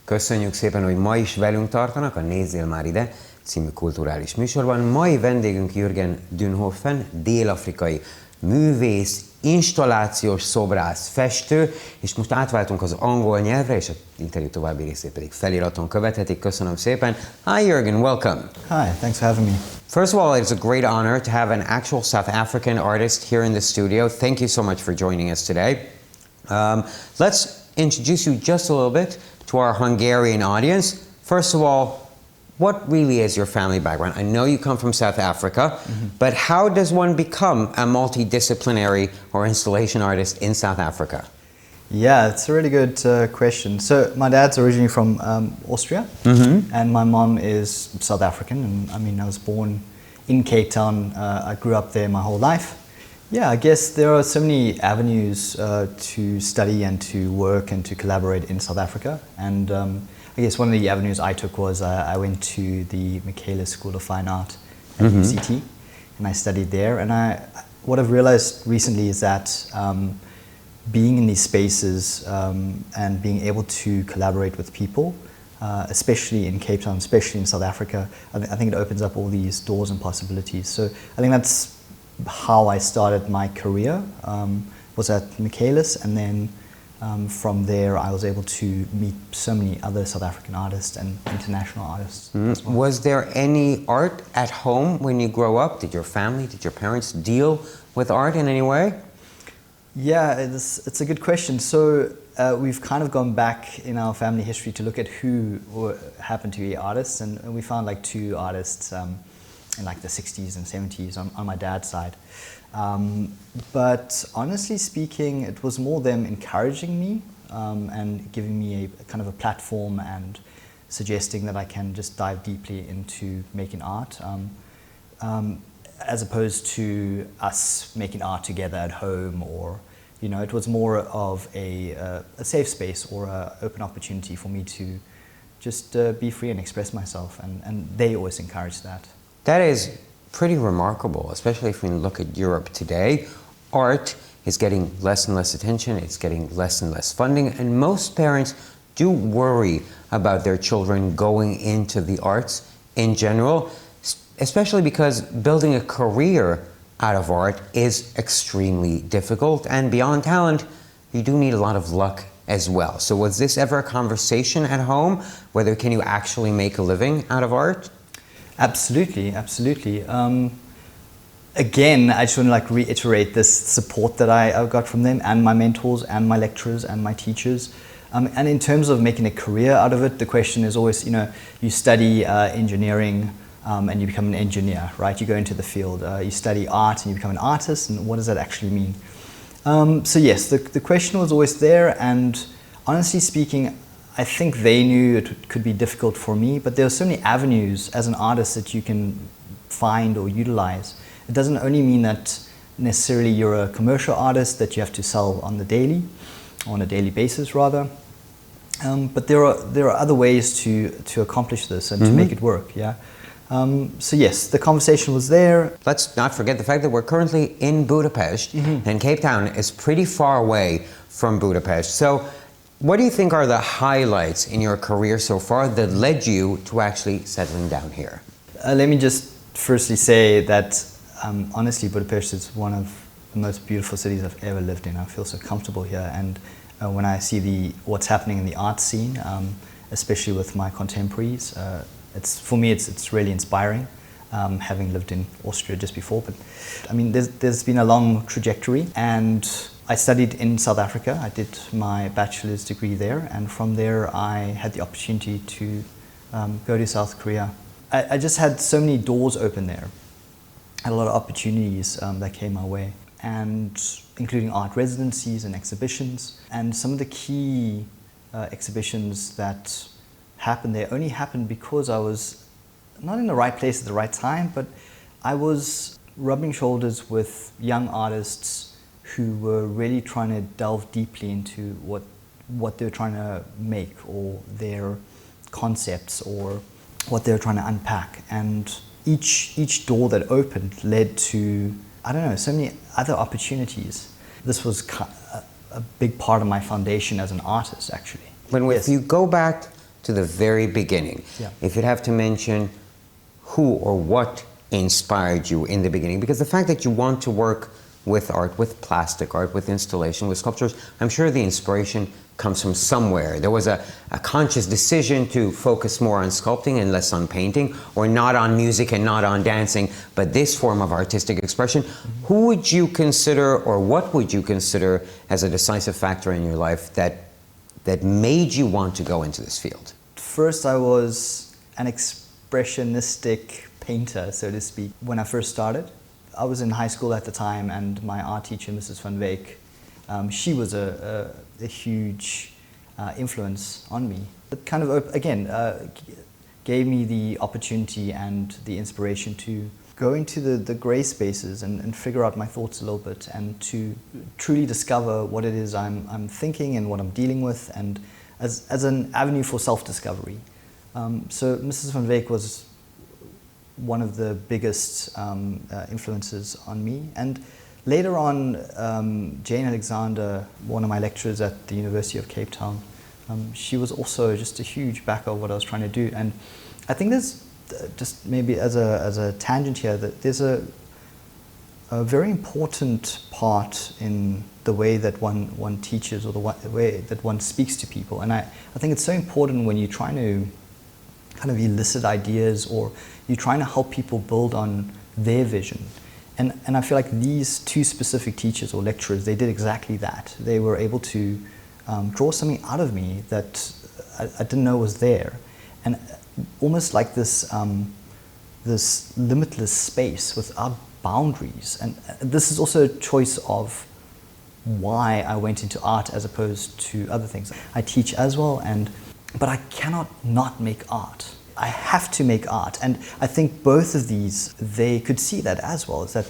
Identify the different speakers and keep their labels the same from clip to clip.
Speaker 1: Köszönjük szépen, hogy ma is velünk tartanak a Nézzél már ide című kulturális műsorban. Mai vendégünk Jürgen Dünhofen, dél-afrikai művész, installációs szobrász, festő, és most átváltunk az angol nyelvre, és az interjú további részét pedig feliraton követhetik. Köszönöm szépen. Hi Jürgen, welcome.
Speaker 2: Hi, thanks for having me.
Speaker 1: First of all, it's a great honor to have an actual South African artist here in the studio. Thank you so much for joining us today. Let's introduce you just a little bit to our Hungarian audience. First of all, what really is your family background? I know you come from South Africa, but how does one become a multidisciplinary or installation artist in South Africa?
Speaker 2: Yeah, it's a really good question. So my dad's originally from Austria, and my mom is South African. And I mean, I was born in Cape Town. I grew up there my whole life. Yeah, I guess there are so many avenues to study and to work and to collaborate in South Africa. And I guess one of the avenues I took was I went to the Michaelis School of Fine Art at UCT, and I studied there. And what I've realized recently is that being in these spaces and being able to collaborate with people, especially in Cape Town, especially in South Africa, I think it opens up all these doors and possibilities. So I think that's how I started my career, was at Michaelis, and then from there I was able to meet so many other South African artists and international artists. As well.
Speaker 1: Was there any art at home when you grow up? Did your family, did your parents deal with art in any way?
Speaker 2: Yeah, it's a good question. So we've kind of gone back in our family history to look at who happened to be artists, and we found like two artists in like the 60s and 70s on my dad's side. But honestly speaking, it was more them encouraging me and giving me a kind of a platform and suggesting that I can just dive deeply into making art, as opposed to us making art together at home, or it was more of a safe space or an open opportunity for me to just be free and express myself, and they always encouraged that.
Speaker 1: That is pretty remarkable, especially if we look at Europe today. Art is getting less and less attention, it's getting less and less funding, and most parents do worry about their children going into the arts in general, especially because building a career out of art is extremely difficult, and beyond talent, you do need a lot of luck as well. So was this ever a conversation at home, whether can you actually make a living out of art?
Speaker 2: Absolutely, absolutely. Again, I just want to reiterate this support that I got from them and my mentors and my lecturers and my teachers. And in terms of making a career out of it, the question is always, you study engineering and you become an engineer, right? You go into the field. You study art and you become an artist, and what does that actually mean? So yes, the question was always there, and honestly speaking, I think they knew it could be difficult for me, but there are so many avenues as an artist that you can find or utilize. It doesn't only mean that necessarily you're a commercial artist that you have to sell on a daily basis rather. But there are other ways to accomplish this and to make it work. Yeah. So yes, the conversation was there.
Speaker 1: Let's not forget the fact that we're currently in Budapest, and Cape Town is pretty far away from Budapest. So what do you think are the highlights in your career so far that led you to actually settling down here?
Speaker 2: Let me just firstly say that honestly, Budapest is one of the most beautiful cities I've ever lived in. I feel so comfortable here, and when I see what's happening in the art scene, especially with my contemporaries, for me it's really inspiring. Having lived in Austria just before, but I mean, there's been a long trajectory, and I studied in South Africa. I did my bachelor's degree there, and from there I had the opportunity to go to South Korea. I just had so many doors open there. I had a lot of opportunities that came my way, and including art residencies and exhibitions. And some of the key exhibitions that happened there only happened because I was not in the right place at the right time, but I was rubbing shoulders with young artists who were really trying to delve deeply into what they're trying to make, or their concepts, or what they're trying to unpack. And each door that opened led to, I don't know, so many other opportunities. This was a big part of my foundation as an artist, actually.
Speaker 1: If you go back to the very beginning.
Speaker 2: Yeah.
Speaker 1: If you'd have to mention who or what inspired you in the beginning, because the fact that you want to work with art, with plastic art, with installation, with sculptures, I'm sure the inspiration comes from somewhere. There was a conscious decision to focus more on sculpting and less on painting, or not on music and not on dancing, but this form of artistic expression. Mm-hmm. Who would you consider, or what would you consider as a decisive factor in your life that made you want to go into this field?
Speaker 2: First, I was an expressionistic painter, so to speak. When I first started, I was in high school at the time, and my art teacher, Mrs. Van Wyk, she was a huge influence on me. It kind of, gave me the opportunity and the inspiration to go into the grey spaces and figure out my thoughts a little bit, and to truly discover what it is I'm thinking and what I'm dealing with, and as an avenue for self-discovery. So Mrs. Van Wyk was one of the biggest influences on me. And later on, Jane Alexander, one of my lecturers at the University of Cape Town, she was also just a huge backer of what I was trying to do. And I think there's, just maybe as a tangent here, that there's a very important part in the way that one teaches, or the way that one speaks to people. And I think it's so important when you're trying to kind of elicit ideas, or you're trying to help people build on their vision. And I feel like these two specific teachers or lecturers, they did exactly that. They were able to draw something out of me that I didn't know was there. And almost like this, this limitless space without boundaries. And this is also a choice of why I went into art as opposed to other things. I teach as well, but I cannot not make art. I have to make art. And I think both of these, they could see that as well, is that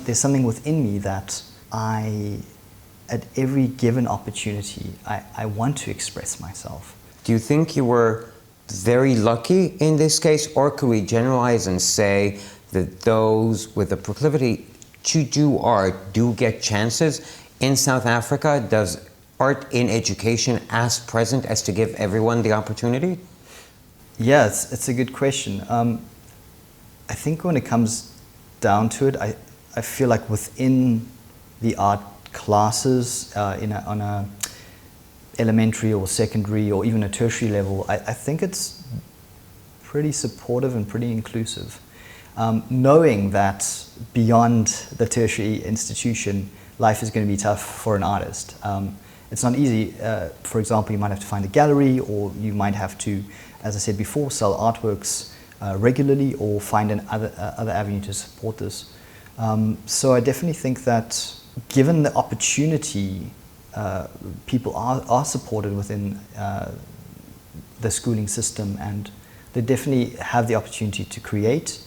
Speaker 2: there's something within me that at every given opportunity, I want to express myself.
Speaker 1: Do you think you were very lucky in this case, or could we generalize and say that those with the proclivity to do art do get chances? In South Africa, does art in education as present as to give everyone the opportunity?
Speaker 2: Yeah, it's a good question. I think when it comes down to it, I feel like within the art classes on a elementary or secondary or even a tertiary level, I think it's pretty supportive and pretty inclusive. Knowing that beyond the tertiary institution, life is going to be tough for an artist. It's not easy. For example, you might have to find a gallery, or you might have to, as I said before, sell artworks regularly, or find other avenue to support this. So I definitely think that given the opportunity, people are supported within the schooling system, and they definitely have the opportunity to create,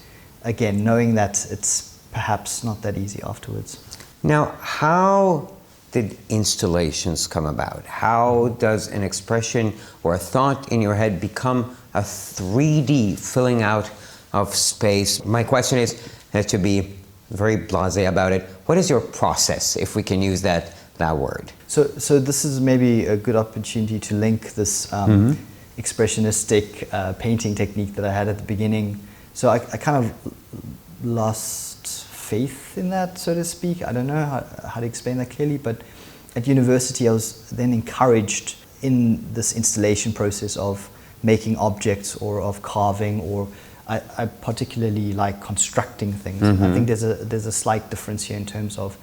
Speaker 2: again, knowing that it's perhaps not that easy afterwards.
Speaker 1: Now, how did installations come about? How does an expression or a thought in your head become a 3D filling out of space? My question is, to be very blasé about it, what is your process, if we can use that word?
Speaker 2: So this is maybe a good opportunity to link this expressionistic painting technique that I had at the beginning. So I kind of lost faith in that, so to speak. I don't know how to explain that clearly, but at university I was then encouraged in this installation process of making objects or of carving, or I particularly like constructing things. Mm-hmm. I think there's a slight difference here in terms of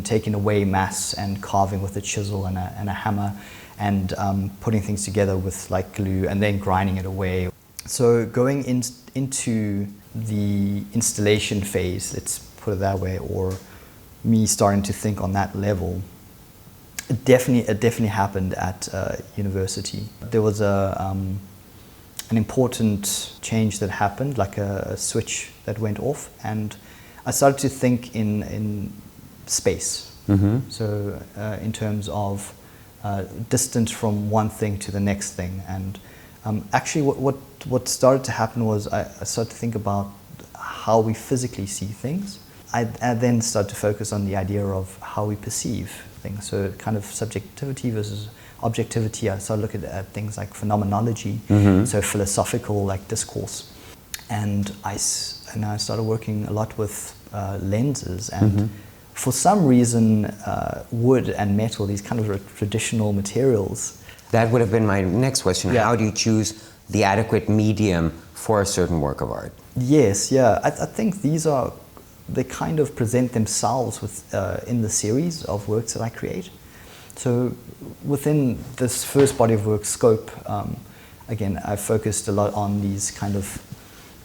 Speaker 2: taking away mass and carving with a chisel and a hammer, and putting things together with like glue and then grinding it away. So going into the installation phase, let's put it that way, or me starting to think on that level, it definitely happened at university. There was an important change that happened, like a switch that went off, and I started to think in space. Mm-hmm. So in terms of distance from one thing to the next thing. And actually what started to happen was I started to think about how we physically see things. I then started to focus on the idea of how we perceive things. So kind of subjectivity versus objectivity. I started looking at things like phenomenology, so philosophical like discourse. And I started working a lot with lenses, and for some reason wood and metal, these kind of traditional materials.
Speaker 1: That would have been my next question.
Speaker 2: Yeah.
Speaker 1: How do you choose the adequate medium for a certain work of art?
Speaker 2: Yes, yeah. I think they kind of present themselves in the series of works that I create. So within this first body of work, Scope, again, I focused a lot on these kind of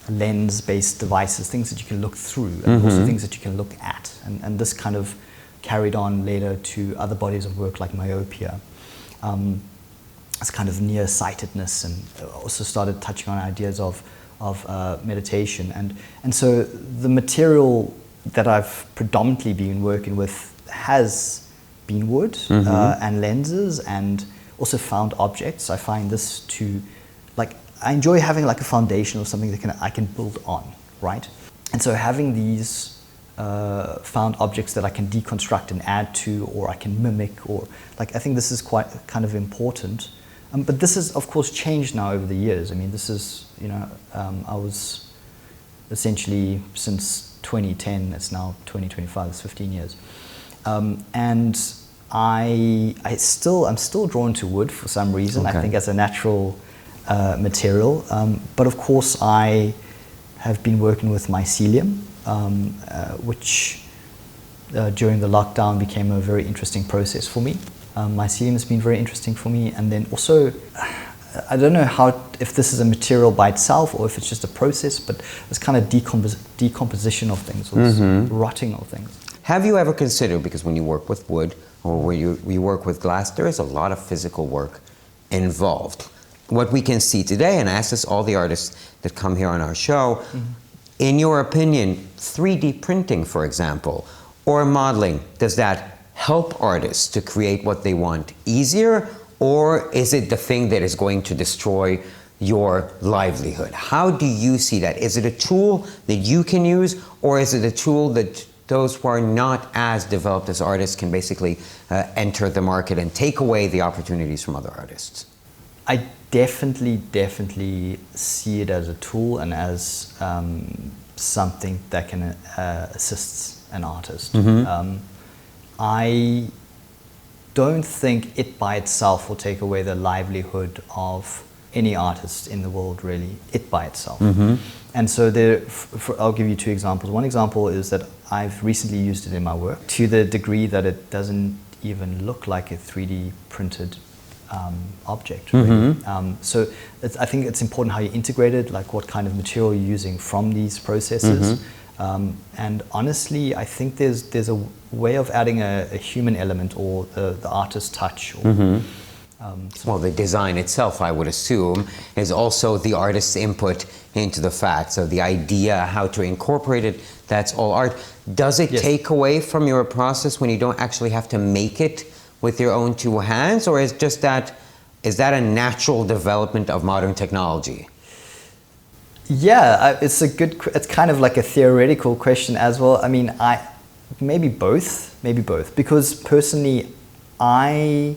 Speaker 2: lens-based devices, things that you can look through, and also things that you can look at. And this kind of carried on later to other bodies of work like myopia. It's kind of nearsightedness, and also started touching on ideas of meditation. And so the material that I've predominantly been working with has been wood and lenses, and also found objects. I find this I enjoy having like a foundation or something that I can build on, right? And so having these found objects that I can deconstruct and add to, or I can mimic, or I think this is quite kind of important. But this has, of course, changed now over the years. I mean, this is, I was essentially since 2010, it's now 2025, it's 15 years. And I'm still drawn to wood for some reason, I think as a natural material. But of course, I have been working with mycelium, which during the lockdown became a very interesting process for me. Mycelium has been very interesting for me, and then also, I don't know if this is a material by itself or if it's just a process, but this kind of decomposition of things, or this rotting of things.
Speaker 1: Have you ever considered, because when you work with wood or when you work with glass, there is a lot of physical work involved. What we can see today, and I ask this all the artists that come here on our show, in your opinion, 3D printing, for example, or modeling, does that help artists to create what they want easier, or is it the thing that is going to destroy your livelihood? How do you see that? Is it a tool that you can use, or is it a tool that those who are not as developed as artists can basically enter the market and take away the opportunities from other artists?
Speaker 2: I definitely see it as a tool and as something that can assist an artist. I don't think it by itself will take away the livelihood of any artist in the world, really, it by itself. And so I'll give you two examples. One example is that I've recently used it in my work to the degree that it doesn't even look like a 3D printed object, really. So I think it's important how you integrate it, like what kind of material you're using from these processes. And honestly, I think there's a way of adding a human element, or the artist's touch. Or,
Speaker 1: well, the design itself, I would assume, is also the artist's input into the fact. So the idea, how to incorporate it, that's all art. Does it take away from your process when you don't actually have to make it with your own two hands, or is that a natural development of modern technology?
Speaker 2: Yeah, it's kind of like a theoretical question as well. I mean, maybe both, because personally, I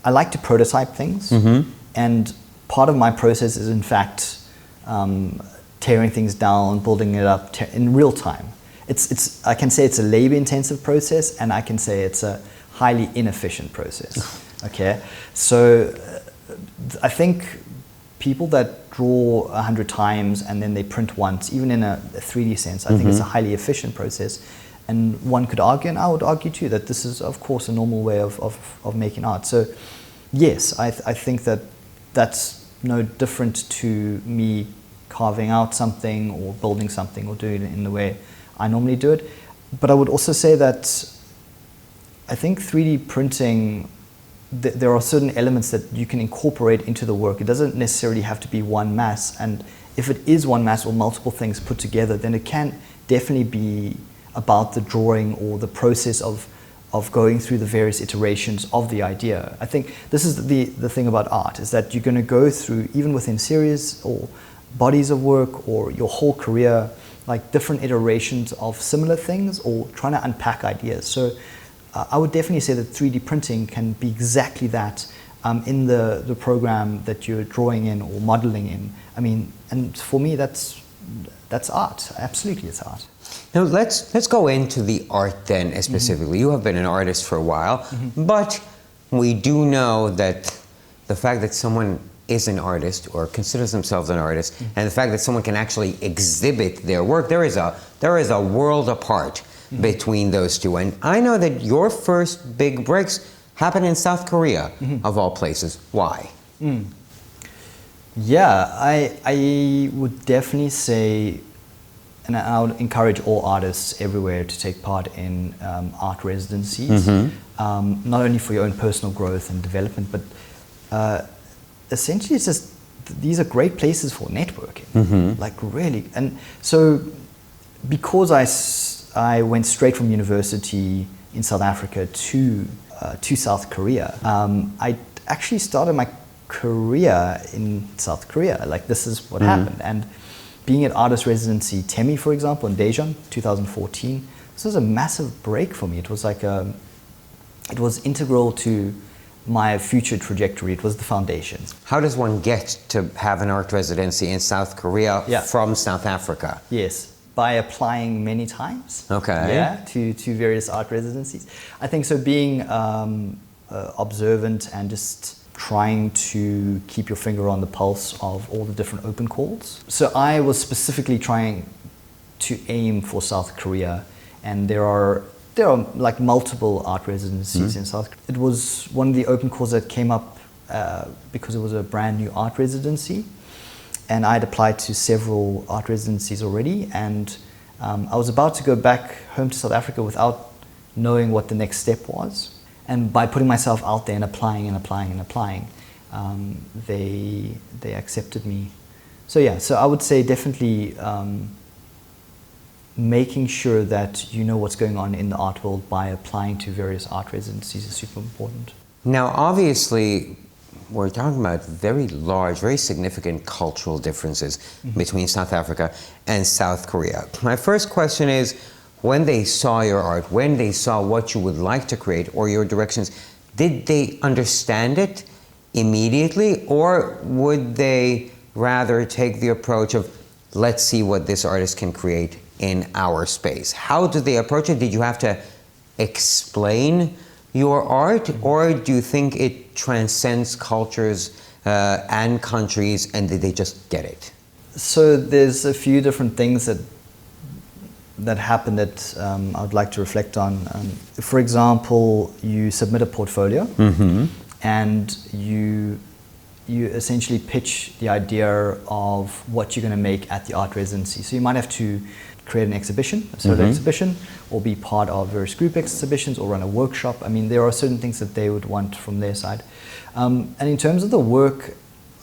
Speaker 2: like to prototype things, and part of my process is in fact tearing things down, building it up in real time. I can say it's a labor-intensive process, and I can say it's a highly inefficient process. Okay, so I think people that draw 100 times and then they print once, even in a 3D sense, I think it's a highly efficient process. And one could argue, and I would argue too, that this is of course a normal way of making art. So yes, I think that's no different to me carving out something or building something or doing it in the way I normally do it. But I would also say that I think 3D printing, there are certain elements that you can incorporate into the work. It doesn't necessarily have to be one mass, and if it is one mass or multiple things put together, then it can definitely be about the drawing or the process of going through the various iterations of the idea. I think this is the thing about art, is that you're going to go through, even within series or bodies of work or your whole career, like different iterations of similar things, or trying to unpack ideas. So I would definitely say that 3D printing can be exactly that, in the program that you're drawing in or modeling in. I mean, and for me, that's art. Absolutely, it's art.
Speaker 1: Now let's go into the art then specifically. You have been an artist for a while, but we do know that the fact that someone is an artist or considers themselves an artist, and the fact that someone can actually exhibit their work, there is a world apart between those two. And I know that your first big breaks happened in South Korea, of all places. Why?
Speaker 2: Yeah, I would definitely say, and I would encourage all artists everywhere to take part in art residencies, not only for your own personal growth and development, but essentially it's just, these are great places for networking, like really. And so because I went straight from university in South Africa to South Korea, I actually started my career in South Korea. Like, this is what happened. And being at artist residency Temi, for example, in Daejeon, 2014, this was a massive break for me. It was like it was integral to my future trajectory. It was the foundations.
Speaker 1: How does one get to have an art residency in South Korea from South Africa?
Speaker 2: Yes, by applying many times.
Speaker 1: Okay.
Speaker 2: Yeah, to various art residencies. I think so. Being observant and just trying to keep your finger on the pulse of all the different open calls. So I was specifically trying to aim for South Korea, and there are like multiple art residencies in South Korea. It was one of the open calls that came up because it was a brand new art residency, and I'd applied to several art residencies already, and I was about to go back home to South Africa without knowing what the next step was. And by putting myself out there and applying, they accepted me. So yeah, so I would say definitely making sure that you know what's going on in the art world by applying to various art residencies is super important.
Speaker 1: Now, obviously, we're talking about very large, very significant cultural differences between South Africa and South Korea. My first question is, when they saw your art, when they saw what you would like to create or your directions, did they understand it immediately, or would they rather take the approach of, let's see what this artist can create in our space? How did they approach it? Did you have to explain your art, or do you think it transcends cultures and countries, and did they just get it?
Speaker 2: So there's a few different things that happened that I would like to reflect on. For example, you submit a portfolio and you essentially pitch the idea of what you're going to make at the art residency. So you might have to create an exhibition, a solo exhibition, or be part of various group exhibitions, or run a workshop. I mean, there are certain things that they would want from their side. And in terms of the work,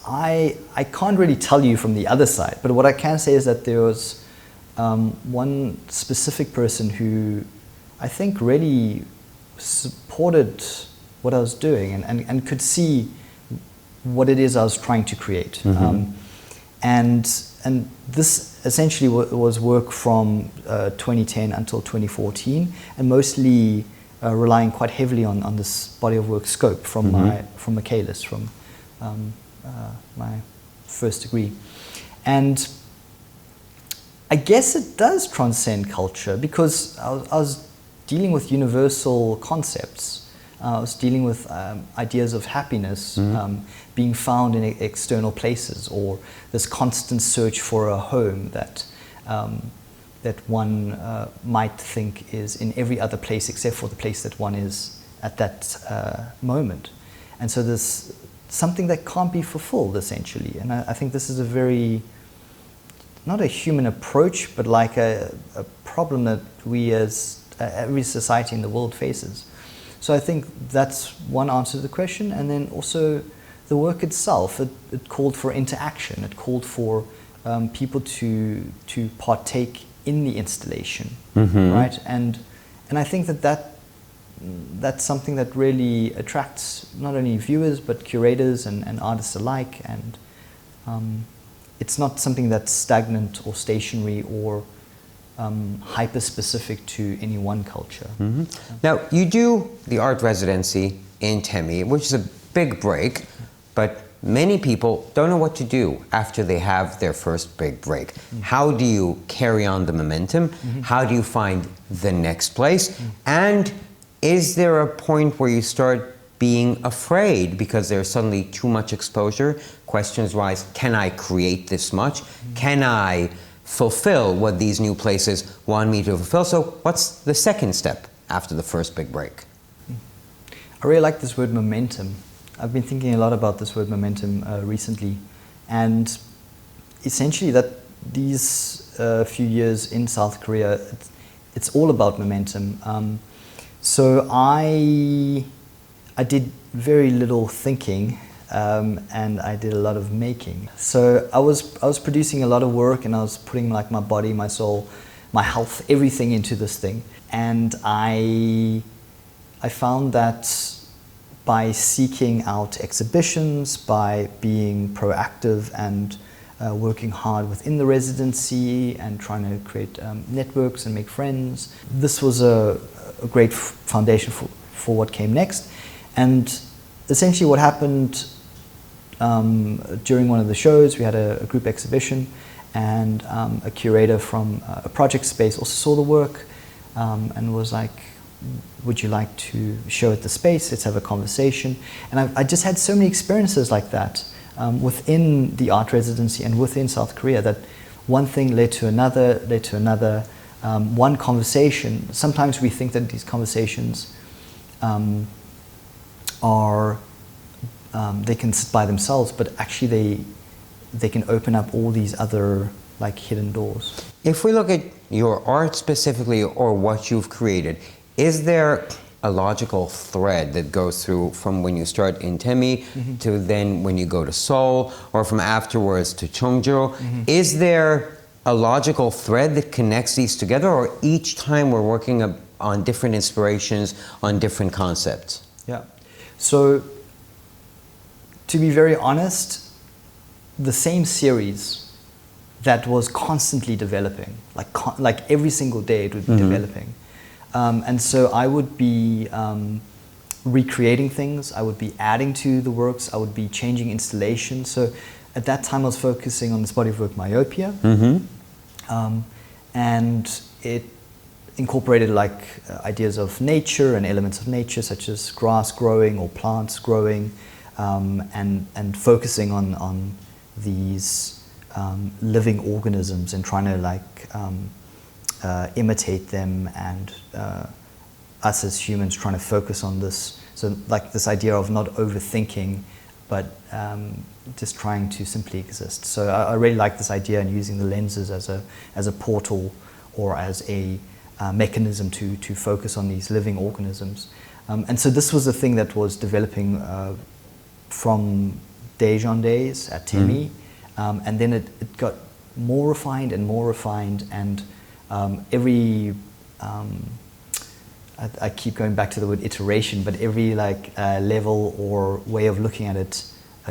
Speaker 2: I can't really tell you from the other side, but what I can say is that there was one specific person who I think really supported what I was doing and could see what it is I was trying to create. And this essentially was work from 2010 until 2014, and mostly relying quite heavily on this body of work scope from Michaelis, from my first degree. And I guess it does transcend culture, because I was dealing with universal concepts. I was dealing with ideas of happiness being found in external places, or this constant search for a home that one might think is in every other place except for the place that one is at that moment. And so there's something that can't be fulfilled, essentially. And I think this is a very, not a human approach, but like a problem that we as every society in the world faces. So I think that's one answer to the question. And then also the work itself, it called for interaction. It called for people to partake in the installation, right? And I think that's something that really attracts not only viewers but curators and artists alike. And it's not something that's stagnant or stationary or hyper-specific to any one culture.
Speaker 1: Now, you do the art residency in Temi, which is a big break, but many people don't know what to do after they have their first big break. How do you carry on the momentum? How do you find the next place? And is there a point where you start being afraid because there's suddenly too much exposure? Questions rise, can I create this much? Can I fulfill what these new places want me to fulfill? So what's the second step after the first big break?
Speaker 2: I really like this word momentum. I've been thinking a lot about this word momentum recently, and essentially that these few years in South Korea, it's all about momentum. So I did very little thinking, and I did a lot of making. So I was producing a lot of work, and I was putting like my body, my soul, my health, everything into this thing. And I found that by seeking out exhibitions, by being proactive and working hard within the residency and trying to create networks and make friends, this was a great foundation for what came next. And essentially what happened during one of the shows, we had a group exhibition, and a curator from a project space also saw the work and was like, would you like to show at the space? Let's have a conversation. And I just had so many experiences like that within the art residency and within South Korea, that one thing led to another, one conversation. Sometimes we think that these conversations they can sit by themselves, but actually they can open up all these other like hidden doors.
Speaker 1: If we look at your art specifically, or what you've created, is there a logical thread that goes through from when you start in Temi to then when you go to Seoul, or from afterwards to Cheongju? Is there a logical thread that connects these together, or each time we're working on different inspirations, on different concepts?
Speaker 2: Yeah. So, to be very honest, the same series that was constantly developing, like every single day it would be developing. And so I would be recreating things, I would be adding to the works, I would be changing installations. So at that time I was focusing on this body of work, Myopia, and it incorporated like ideas of nature and elements of nature, such as grass growing or plants growing, and focusing on these living organisms and trying to like imitate them, and us as humans trying to focus on this. So like this idea of not overthinking, but just trying to simply exist. So I really like this idea, and using the lenses as a portal or as a mechanism to focus on these living organisms. And so this was the thing that was developing from Daejeon days at Temi, and then it got more refined and more refined, and every I keep going back to the word iteration, but every like level or way of looking at it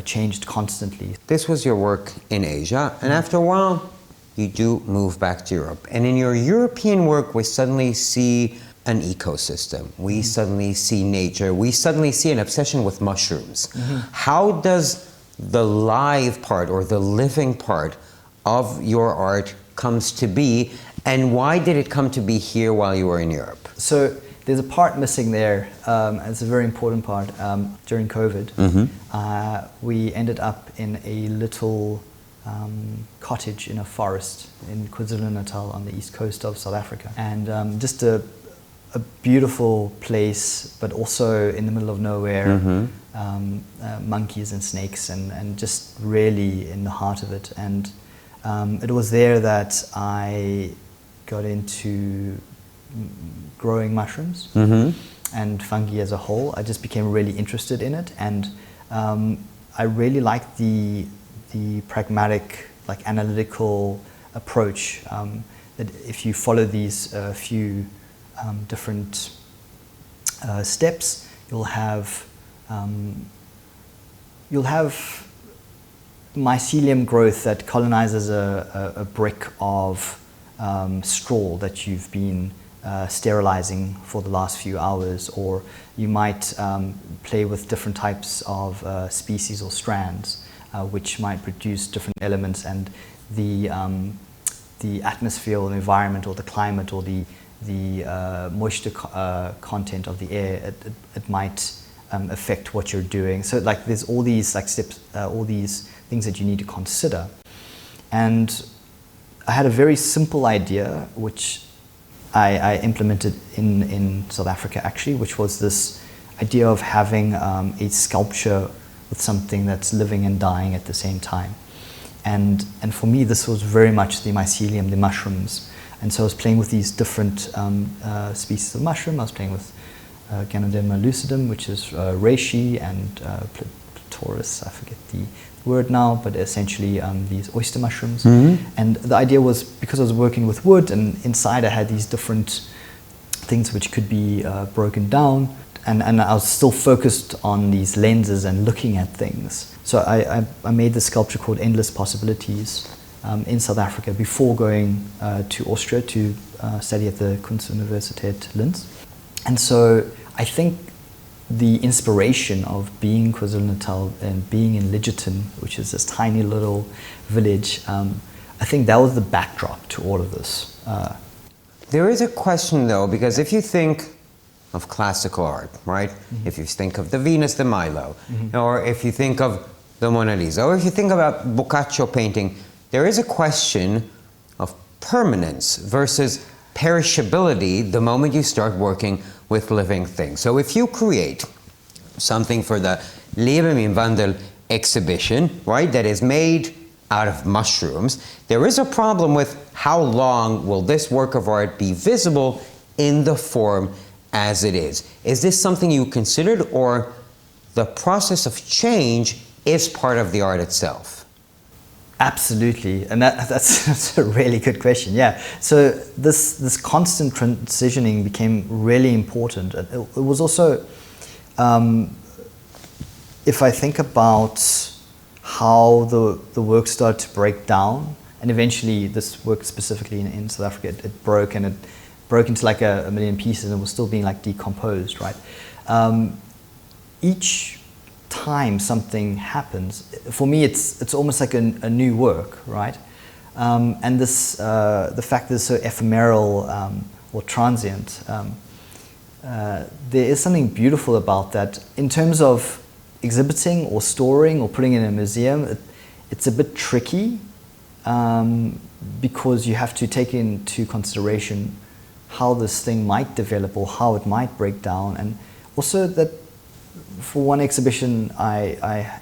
Speaker 2: changed constantly.
Speaker 1: This was your work in Asia, and after a while you do move back to Europe. And in your European work we suddenly see an ecosystem, we suddenly see nature, we suddenly see an obsession with mushrooms. How does the live part or the living part of your art comes to be, and why did it come to be here while you were in Europe?
Speaker 2: So there's a part missing there, it's a very important part. During COVID, we ended up in a little cottage in a forest in KwaZulu-Natal on the east coast of South Africa, and just a beautiful place, but also in the middle of nowhere, monkeys and snakes, and just really in the heart of it. And it was there that I got into growing mushrooms and fungi as a whole. I just became really interested in it, and I really liked the pragmatic, like analytical approach, that if you follow these few different steps, you'll have mycelium growth that colonizes a brick of straw that you've been sterilizing for the last few hours, or you might play with different types of species or strands, which might produce different elements, and the atmosphere or the environment or the climate or the moisture content of the air, it might affect what you're doing. So like there's all these like steps, all these things that you need to consider. And I had a very simple idea which I implemented in South Africa actually, which was this idea of having a sculpture with something that's living and dying at the same time. And for me this was very much the mycelium, the mushrooms. And so I was playing with these different species of mushroom. I was playing with Ganoderma lucidum, which is reishi, and Taurus, I forget the word now, but essentially these oyster mushrooms. Mm-hmm. And the idea was, because I was working with wood, and inside I had these different things which could be broken down, and I was still focused on these lenses and looking at things. So I made this sculpture called Endless Possibilities in South Africa before going to Austria to study at the Kunstuniversität Linz. And so I think the inspiration of being in KwaZulu-Natal and being in Lidgerton, which is this tiny little village, I think that was the backdrop to all of this.
Speaker 1: There is a question though, because if you think of classical art, right? Mm-hmm. If you think of the Venus de Milo, mm-hmm. or if you think of the Mona Lisa, or if you think about Boccaccio painting, there is a question of permanence versus perishability the moment you start working with living things. So if you create something for the Leben im Wandel exhibition, right, that is made out of mushrooms, there is a problem with how long will this work of art be visible in the form as it is. Is this something you considered, or the process of change is part of the art itself?
Speaker 2: Absolutely, and that's a really good question. Yeah, so this constant transitioning became really important. It was also, if I think about how the work started to break down, and eventually this work specifically in South Africa, it broke, and it broke into like a million pieces, and was still being like decomposed, right? Each time something happens, for me it's almost like a new work, right? And this the fact that it's so ephemeral or transient, there is something beautiful about that. In terms of exhibiting or storing or putting in a museum, it's a bit tricky because you have to take into consideration how this thing might develop or how it might break down, and also that for one exhibition, I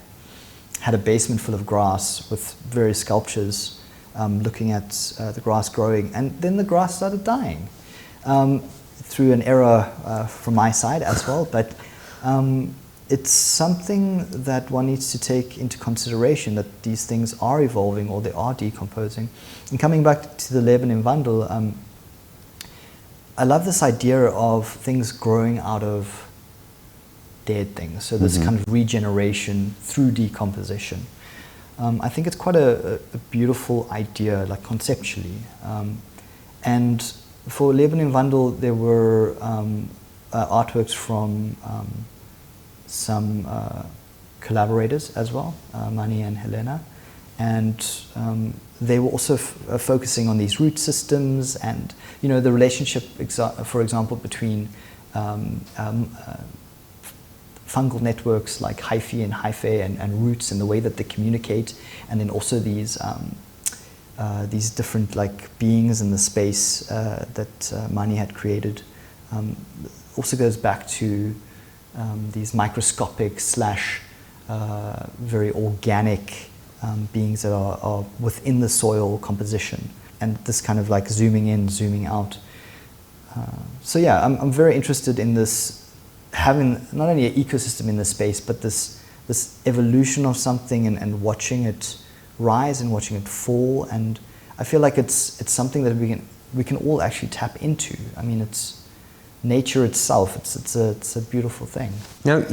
Speaker 2: had a basement full of grass with various sculptures looking at the grass growing, and then the grass started dying through an error from my side as well. But it's something that one needs to take into consideration, that these things are evolving or they are decomposing. And coming back to the Leben im Wandel, I love this idea of things growing out of dead things, so this kind of regeneration through decomposition. I think it's quite a beautiful idea, like conceptually. And for Leben im Wandel, there were artworks from some collaborators as well, Mani and Helena, and they were also focusing on these root systems and, you know, the relationship, for example, between fungal networks like hyphae and hyphae and roots, and the way that they communicate, and then also these different like beings in the space that Mani had created. Also goes back to these microscopic / very organic beings that are within the soil composition, and this kind of like zooming in, zooming out. So yeah, I'm very interested in this, having not only an ecosystem in the space, but this evolution of something, and watching it rise and watching it fall. And I feel like it's something that we can all actually tap into. I mean, it's nature itself. It's a beautiful thing.
Speaker 1: Now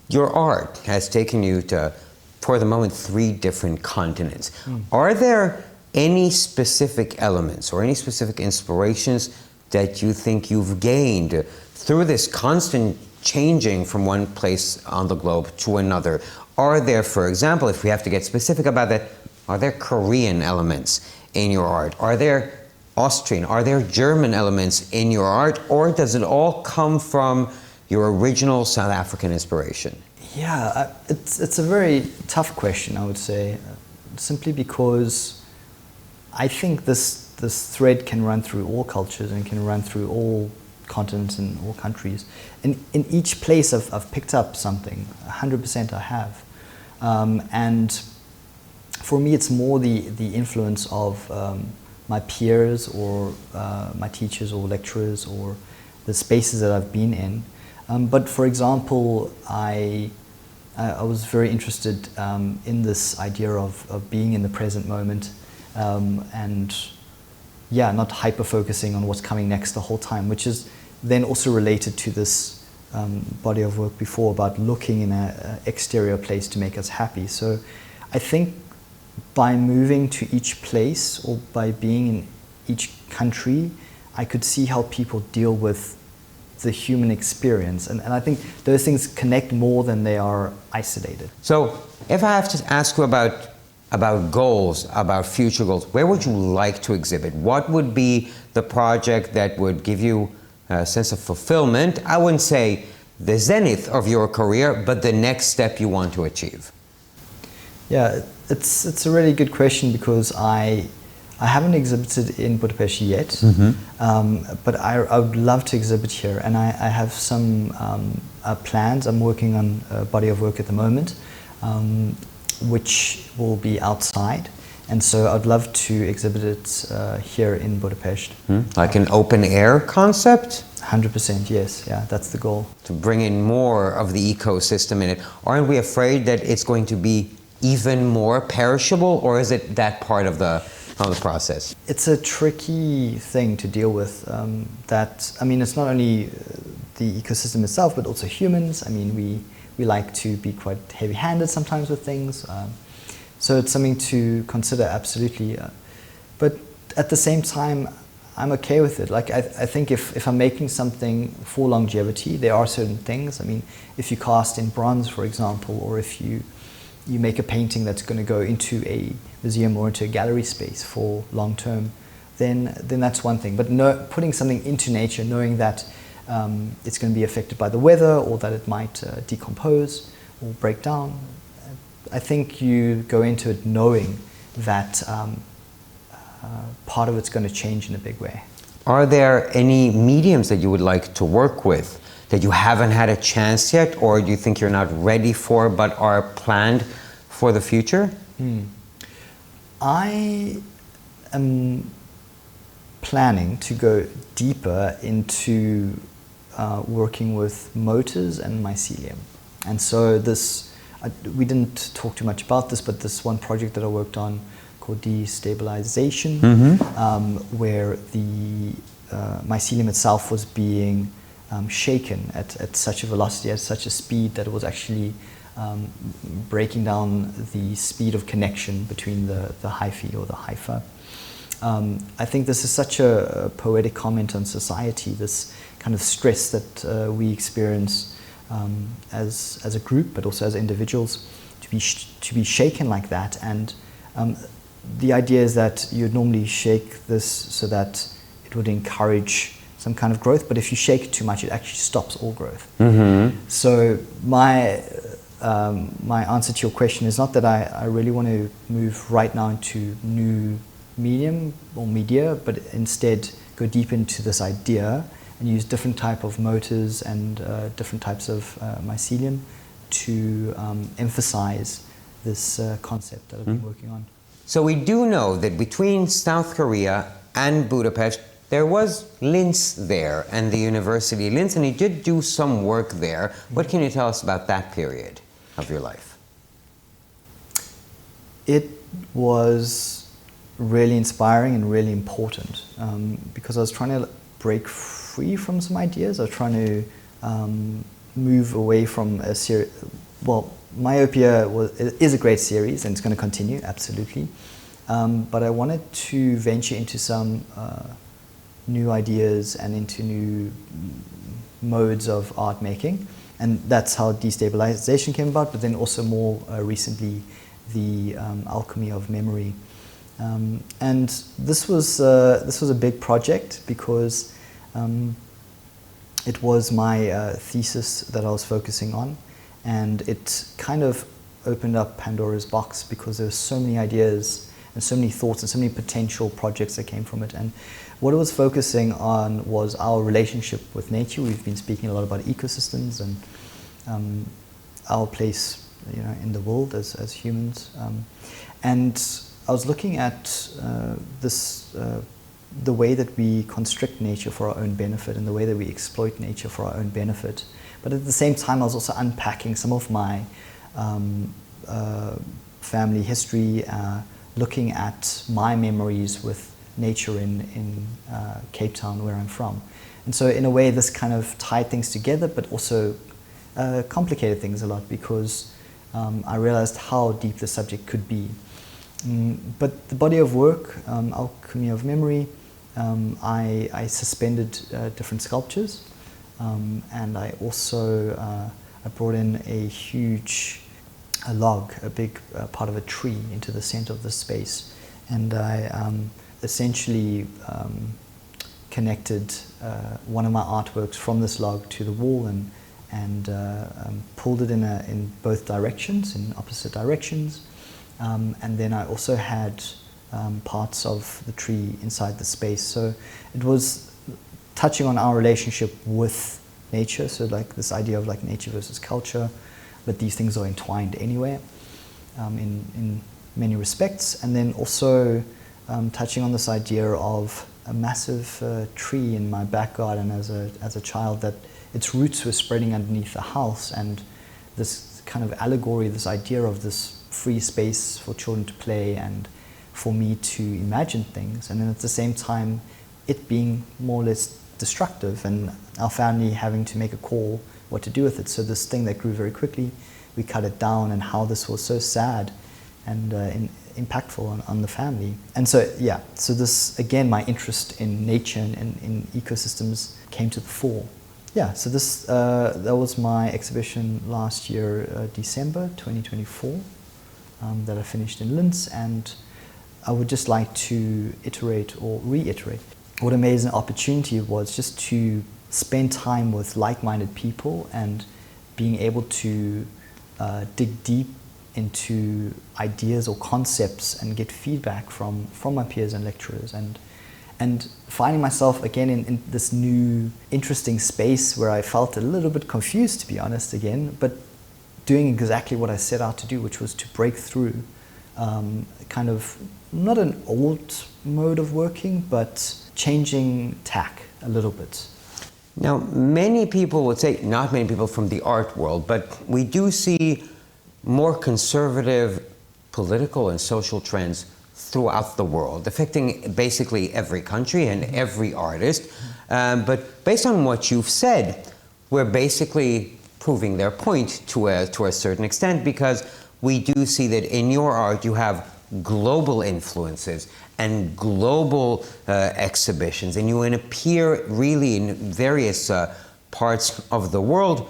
Speaker 1: your art has taken you to, for the moment, 3 different continents. Are there any specific elements or any specific inspirations that you think you've gained through this constant changing from one place on the globe to another? Are there, for example, if we have to get specific about that, are there Korean elements in your art? Are there Austrian, are there German elements in your art, or does it all come from your original South African inspiration?
Speaker 2: Yeah, it's a very tough question, I would say, simply because I think this thread can run through all cultures and can run through all continents and all countries. And in each place I've picked up something, 100% I have. And for me it's more the influence of my peers or my teachers or lecturers or the spaces that I've been in. But for example, I was very interested in this idea of being in the present moment and not hyper-focusing on what's coming next the whole time, which is then also related to this body of work before about looking in an exterior place to make us happy. So I think by moving to each place or by being in each country, I could see how people deal with the human experience. And I think those things connect more than they are isolated.
Speaker 1: So if I have to ask you about goals, about future goals, where would you like to exhibit? What would be the project that would give you a sense of fulfillment? I wouldn't say the zenith of your career, but the next step you want to achieve.
Speaker 2: Yeah, it's a really good question because I haven't exhibited in Budapest yet, but I would love to exhibit here, and I have some plans. I'm working on a body of work at the moment, which will be outside, and so I'd love to exhibit it here in Budapest.
Speaker 1: Like an open air concept?
Speaker 2: 100%, yes, yeah, that's the goal.
Speaker 1: To bring in more of the ecosystem in it. Aren't we afraid that it's going to be even more perishable, or is it that part of the process?
Speaker 2: It's a tricky thing to deal with. It's not only the ecosystem itself, but also humans. I mean, we like to be quite heavy-handed sometimes with things. So it's something to consider, absolutely. But at the same time, I'm okay with it. Like, I think if I'm making something for longevity, there are certain things. I mean, if you cast in bronze, for example, or if you make a painting that's going to go into a museum or into a gallery space for long term, then that's one thing. But putting something into nature, knowing that it's going to be affected by the weather or that it might decompose or break down, I think you go into it knowing that part of it's going to change in a big way.
Speaker 1: Are there any mediums that you would like to work with that you haven't had a chance yet, or do you think you're not ready for but are planned for the future?
Speaker 2: I am planning to go deeper into working with motors and mycelium. And so we didn't talk too much about this, but this one project that I worked on called destabilization, where the mycelium itself was being shaken at such a velocity, at such a speed that it was actually breaking down the speed of connection between the hyphae or the hypha. I think this is such a poetic comment on society, this kind of stress that we experience as a group, but also as individuals, to be shaken like that. And the idea is that you'd normally shake this so that it would encourage some kind of growth, but if you shake it too much, it actually stops all growth. So my answer to your question is not that I really want to move right now into new medium or media, but instead go deep into this idea and use different type of motors and different types of mycelium to emphasize this concept that I've been working on.
Speaker 1: So we do know that between South Korea and Budapest, there was Linz there and the University of Linz, and he did do some work there. What can you tell us about that period of your life?
Speaker 2: It was really inspiring and really important because I was trying to break free from some ideas. I was trying to move away from a series. Well, Myopia is a great series and it's going to continue, absolutely. But I wanted to venture into some new ideas and into new modes of art making. And that's how destabilization came about, but then also more recently, the alchemy of memory. And this was a big project because it was my thesis that I was focusing on, and it kind of opened up Pandora's box because there were so many ideas and so many thoughts and so many potential projects that came from it. And what it was focusing on was our relationship with nature. We've been speaking a lot about ecosystems and our place, in the world as humans. And I was looking at the way that we constrict nature for our own benefit and the way that we exploit nature for our own benefit. But at the same time, I was also unpacking some of my family history, looking at my memories with nature in Cape Town, where I'm from. And so in a way, this kind of tied things together, but also complicated things a lot because I realized how deep the subject could be. But the body of work, Alchemy of Memory, I suspended different sculptures, and I also I brought in a huge log, a big part of a tree, into the center of the space, and I essentially connected one of my artworks from this log to the wall and pulled it in both directions, in opposite directions. And then I also had parts of the tree inside the space. So it was touching on our relationship with nature, so like this idea of like nature versus culture, but these things are entwined anyway in many respects. And then also touching on this idea of a massive tree in my back garden as a child, that its roots were spreading underneath the house, and this kind of allegory, this idea of this free space for children to play and for me to imagine things, and then at the same time it being more or less destructive and our family having to make a call what to do with it. So this thing that grew very quickly, we cut it down, and how this was so sad and impactful on the family. And so so this, again, my interest in nature and in ecosystems came to the fore. So this that was my exhibition last year, December 2024, that I finished in Linz, and I would just like to iterate or reiterate what an amazing opportunity it was just to spend time with like-minded people and being able to dig deep into ideas or concepts and get feedback from my peers and lecturers, and finding myself again in this new interesting space where I felt a little bit confused, to be honest, again, but doing exactly what I set out to do, which was to break through kind of not an old mode of working, but changing tack a little bit.
Speaker 1: Now, many people would say, not many people from the art world, but we do see more conservative political and social trends throughout the world, affecting basically every country and every artist. But based on what you've said, we're basically proving their point to a certain extent, because we do see that in your art you have global influences and global exhibitions, and you appear really in various parts of the world.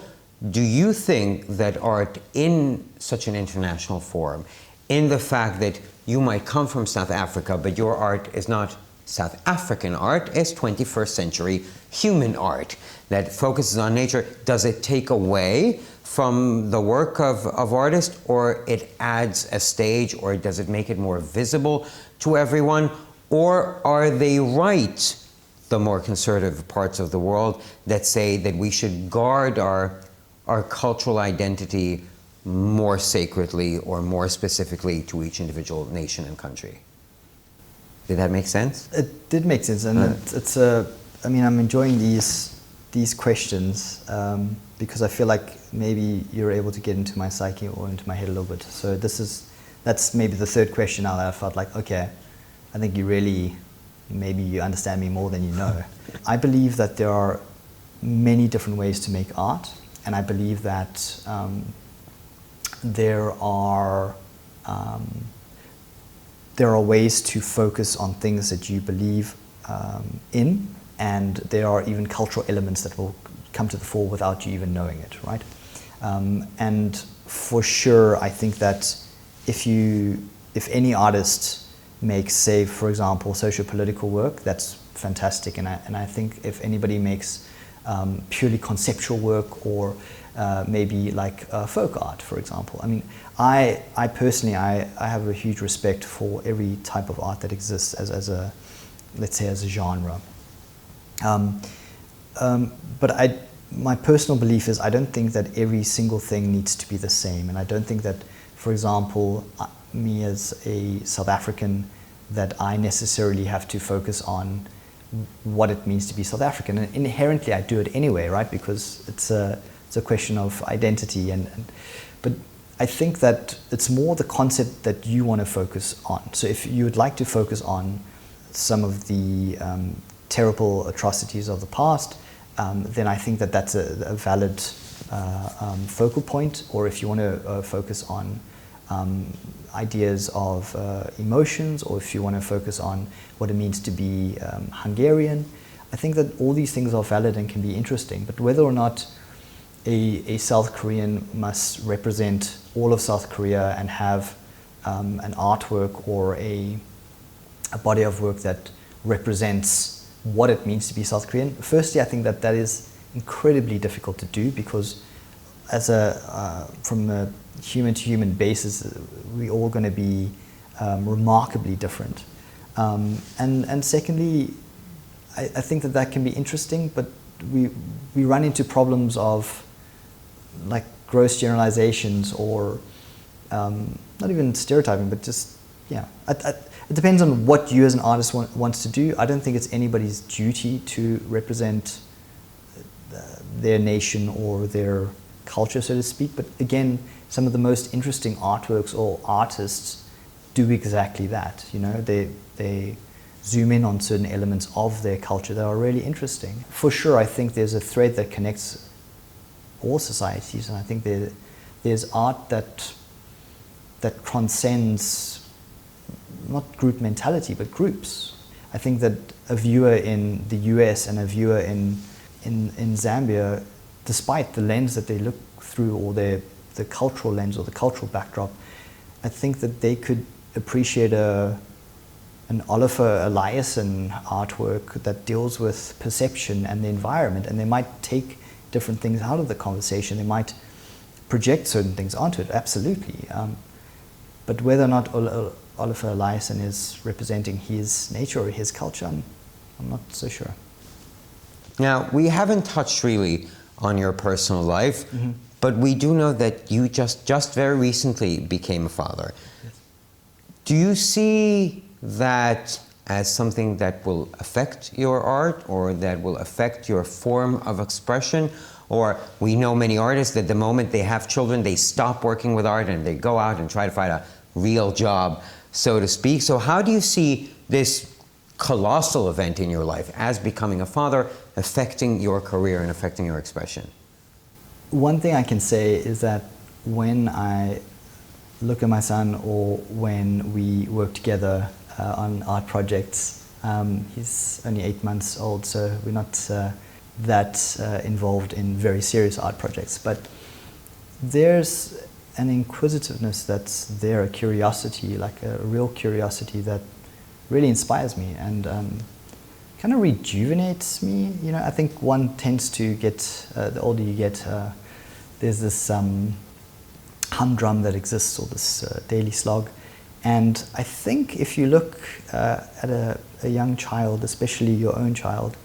Speaker 1: Do you think that art in such an international forum, in the fact that you might come from South Africa, but your art is not South African art, it's 21st century human art that focuses on nature, does it take away from the work of artists, or it adds a stage, or does it make it more visible to everyone? Or are they right, the more conservative parts of the world, that say that we should guard our cultural identity more sacredly or more specifically to each individual nation and country? Did that make sense?
Speaker 2: It did make sense, and it's I mean, I'm enjoying these questions because I feel like maybe you're able to get into my psyche or into my head a little bit. So that's maybe the third question now that I felt like, okay, I think maybe you understand me more than you know. I believe that there are many different ways to make art, and I believe that there are ways to focus on things that you believe in, and there are even cultural elements that will come to the fore without you even knowing it, right? And for sure, I think that if any artist makes, say, for example, socio-political work, that's fantastic. And I think if anybody makes purely conceptual work, or maybe like folk art, for example. I mean, I personally, I have a huge respect for every type of art that exists as a, let's say, as a genre. But my personal belief is I don't think that every single thing needs to be the same. And I don't think that, for example, me as a South African, that I necessarily have to focus on what it means to be South African. And inherently I do it anyway, right? Because it's a question of identity. But I think that it's more the concept that you want to focus on. So if you would like to focus on some of the terrible atrocities of the past, then I think that that's a valid focal point. Or if you want to focus on ideas of emotions, or if you want to focus on what it means to be Hungarian, I think that all these things are valid and can be interesting. But whether or not a South Korean must represent all of South Korea and have an artwork or a body of work that represents what it means to be South Korean, firstly, I think that is incredibly difficult to do, because from a human-to-human basis, we're all going to be remarkably different. And secondly, I think that can be interesting, but we run into problems of like gross generalizations, or not even stereotyping, but just, yeah. It depends on what you as an artist wants to do. I don't think it's anybody's duty to represent their nation or their culture, so to speak. But again, some of the most interesting artworks or artists do exactly that. You know, they zoom in on certain elements of their culture that are really interesting. For sure, I think there's a thread that connects all societies, and I think there's art that transcends not group mentality, but groups. I think that a viewer in the US and a viewer in Zambia, despite the lens that they look through, or the cultural lens or the cultural backdrop, I think that they could appreciate an Oliver Eliasson artwork that deals with perception and the environment, and they might take different things out of the conversation. They might project certain things onto it, absolutely. But whether or not Oliver Eliasson is representing his nature or his culture, I'm not so sure.
Speaker 1: Now, we haven't touched really on your personal life, but we do know that you just very recently became a father.
Speaker 2: Yes.
Speaker 1: Do you see that as something that will affect your art, or that will affect your form of expression? Or we know many artists that the moment they have children, they stop working with art and they go out and try to find a real job, so to speak. So how do you see this colossal event in your life as becoming a father affecting your career and affecting your expression?
Speaker 2: One thing I can say is that when I look at my son, or when we work together on art projects, he's only 8 months old, so we're not that involved in very serious art projects, but there's an inquisitiveness that's there, a curiosity, like a real curiosity that really inspires me and kind of rejuvenates me. You know, I think one tends to get, the older you get, there's this humdrum that exists, or this daily slog. And I think if you look at a young child, especially your own child,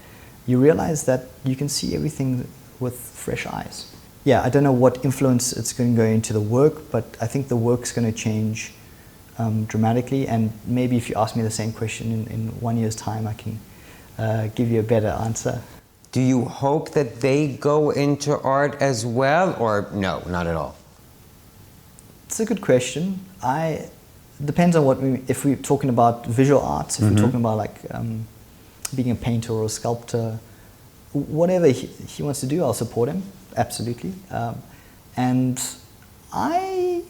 Speaker 2: you realize that you can see everything with fresh eyes. Yeah, I don't know what influence it's going to go into the work, but I think the work's going to change dramatically. And maybe if you ask me the same question in 1 year's time, I can give you a better answer.
Speaker 1: Do you hope that they go into art as well, or no, not at all?
Speaker 2: It's a good question. It depends on if we're talking about visual arts, if we're talking about like being a painter or a sculptor, whatever he wants to do, I'll support him, absolutely. And I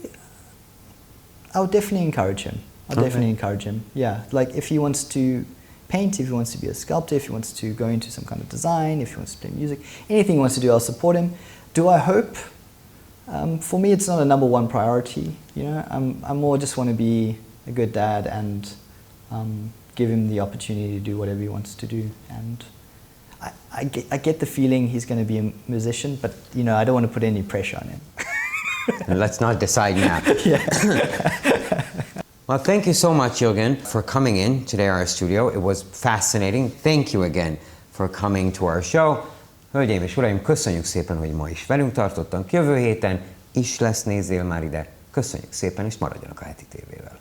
Speaker 2: would definitely encourage him. I'll definitely encourage him. Yeah, like if he wants to paint, if he wants to be a sculptor, if he wants to go into some kind of design, if he wants to play music, anything he wants to do, I'll support him. Do I hope? For me, it's not a number one priority. You know, I more just want to be a good dad and give him the opportunity to do whatever he wants to do. And I get the feeling he's going to be a musician, but you know, I don't want to put any pressure on him.
Speaker 1: Let's not decide now. Well, thank you so much, Jürgen, for coming in today to our studio. It was fascinating. Thank you again for coming to our show. Hölgyeim és uraim, köszönjük szépen, hogy ma is velünk tartottak. Jövő héten is lesz Nézzél már ide. Köszönjük szépen, és maradjanak a Heti TV-vel.